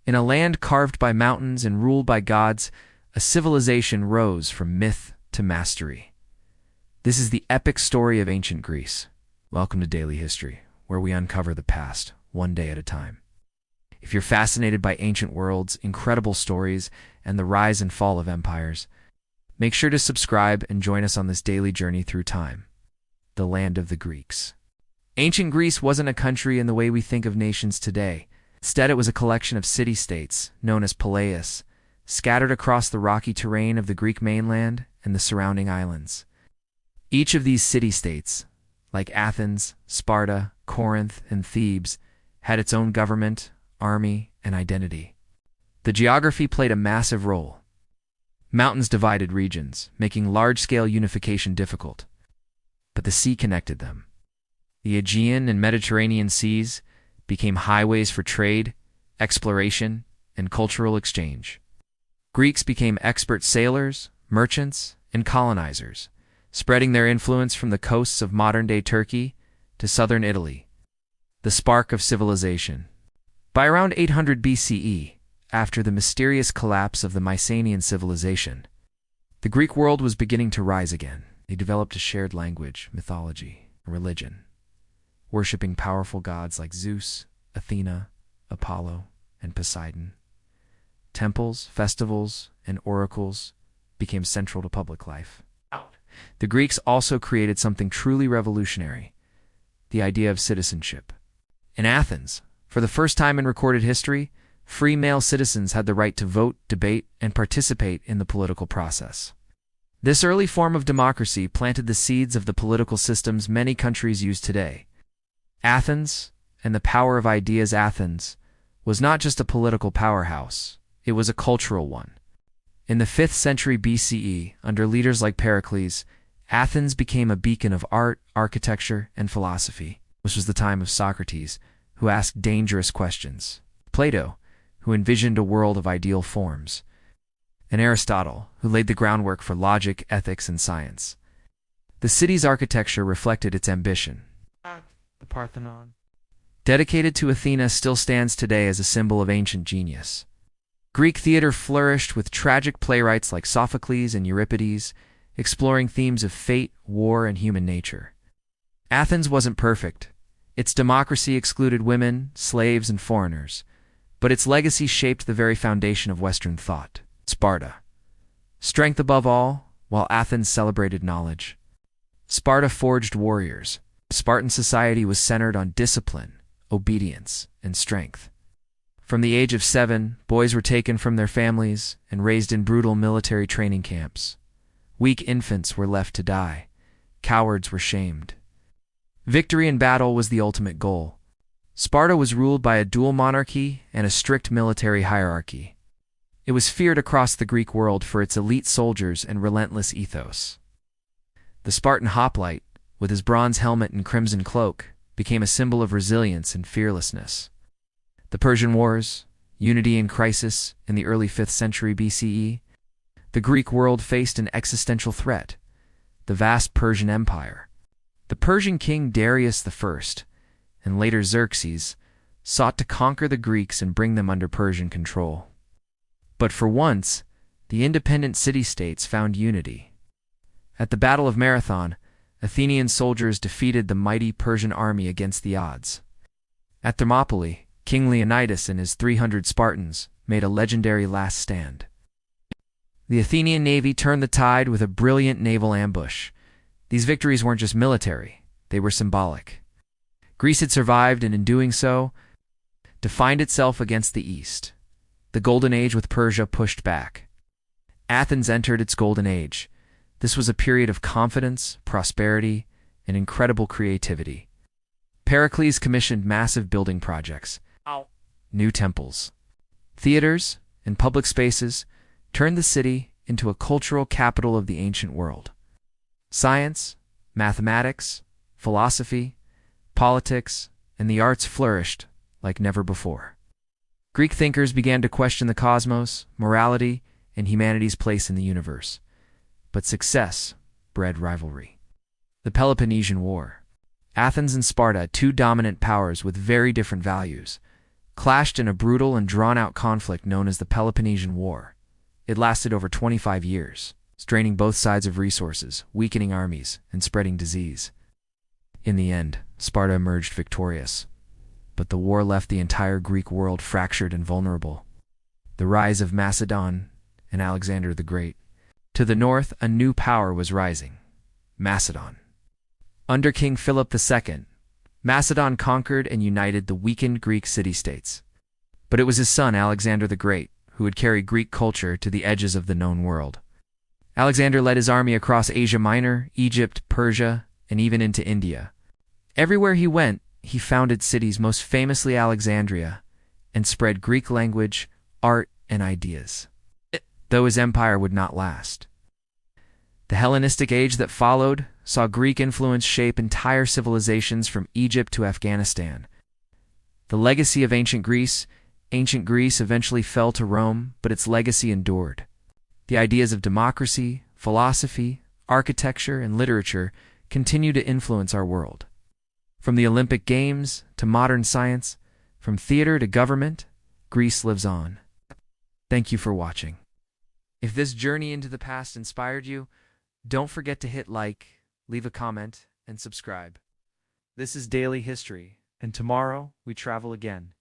In a land carved by mountains and ruled by gods, a civilization rose from myth to mastery. This is the epic story of ancient Greece. Welcome to Daily History, where we uncover the past, one day at a time. If you're fascinated by ancient worlds, incredible stories, and the rise and fall of empires, make sure to subscribe and join us on this daily journey through time. The land of the Greeks. Ancient Greece wasn't a country in the way we think of nations today. Instead, it was a collection of city-states, known as poleis, scattered across the rocky terrain of the Greek mainland and the surrounding islands. Each of these city-states, like Athens, Sparta, Corinth, and Thebes, had its own government, army, and identity. The geography played a massive role. Mountains divided regions, making large-scale unification difficult. But the sea connected them. The Aegean and Mediterranean seas became highways for trade, exploration, and cultural exchange. Greeks became expert sailors, merchants, and colonizers, spreading their influence from the coasts of modern-day Turkey to southern Italy. The spark of civilization. By around 800 BCE, after the mysterious collapse of the Mycenaean civilization, the Greek world was beginning to rise again. They developed a shared language, mythology, and religion, worshipping powerful gods like Zeus, Athena, Apollo, and Poseidon. Temples, festivals, and oracles became central to public life. The Greeks also created something truly revolutionary: the idea of citizenship. In Athens, for the first time in recorded history, free male citizens had the right to vote, debate, and participate in the political process. This early form of democracy planted the seeds of the political systems many countries use today. Athens, and the power of ideas. Athens was not just a political powerhouse, it was a cultural one. In the 5th century BCE, under leaders like Pericles, Athens became a beacon of art, architecture, and philosophy. This was the time of Socrates, who asked dangerous questions; Plato, who envisioned a world of ideal forms; and Aristotle, who laid the groundwork for logic, ethics, and science. The city's architecture reflected its ambition. The Parthenon, dedicated to Athena, still stands today as a symbol of ancient genius. Greek theater flourished with tragic playwrights like Sophocles and Euripides, exploring themes of fate, war, and human nature. Athens wasn't perfect. Its democracy excluded women, slaves, and foreigners, but its legacy shaped the very foundation of Western thought. Sparta. Strength above all, while Athens celebrated knowledge. Sparta forged warriors. Spartan society was centered on discipline, obedience, and strength. From the age of 7, boys were taken from their families and raised in brutal military training camps. Weak infants were left to die. Cowards were shamed. Victory in battle was the ultimate goal. Sparta was ruled by a dual monarchy and a strict military hierarchy. It was feared across the Greek world for its elite soldiers and relentless ethos. The Spartan hoplite, with his bronze helmet and crimson cloak, became a symbol of resilience and fearlessness. The Persian Wars, unity in crisis in the early 5th century BCE, the Greek world faced an existential threat: the vast Persian Empire. The Persian king Darius I, and later Xerxes, sought to conquer the Greeks and bring them under Persian control. But for once, the independent city-states found unity. At the Battle of Marathon, Athenian soldiers defeated the mighty Persian army against the odds. At Thermopylae, King Leonidas and his 300 Spartans made a legendary last stand. The Athenian navy turned the tide with a brilliant naval ambush. These victories weren't just military, they were symbolic. Greece had survived, and in doing so, defined itself against the East. The Golden Age with Persia pushed back. Athens entered its Golden Age. This was a period of confidence, prosperity, and incredible creativity. Pericles commissioned massive building projects. New temples, theaters, and public spaces turned the city into a cultural capital of the ancient world. Science, mathematics, philosophy, politics, and the arts flourished like never before. Greek thinkers began to question the cosmos, morality, and humanity's place in the universe. But success bred rivalry. The Peloponnesian War. Athens and Sparta, two dominant powers with very different values, clashed in a brutal and drawn-out conflict known as the Peloponnesian War. It lasted over 25 years, straining both sides of resources, weakening armies, and spreading disease. In the end, Sparta emerged victorious, but the war left the entire Greek world fractured and vulnerable. The rise of Macedon and Alexander the Great. To the north, a new power was rising, Macedon. Under King Philip II, Macedon conquered and united the weakened Greek city-states. But it was his son, Alexander the Great, who would carry Greek culture to the edges of the known world. Alexander led his army across Asia Minor, Egypt, Persia, and even into India. Everywhere he went, he founded cities, most famously Alexandria, and spread Greek language, art, and ideas. Though his empire would not last. The Hellenistic age that followed saw Greek influence shape entire civilizations from Egypt to Afghanistan. The legacy of ancient Greece eventually fell to Rome, but its legacy endured. The ideas of democracy, philosophy, architecture, and literature continue to influence our world. From the Olympic Games to modern science, from theater to government, Greece lives on. Thank you for watching. If this journey into the past inspired you, don't forget to hit like, leave a comment, and subscribe. This is Daily History, and tomorrow we travel again.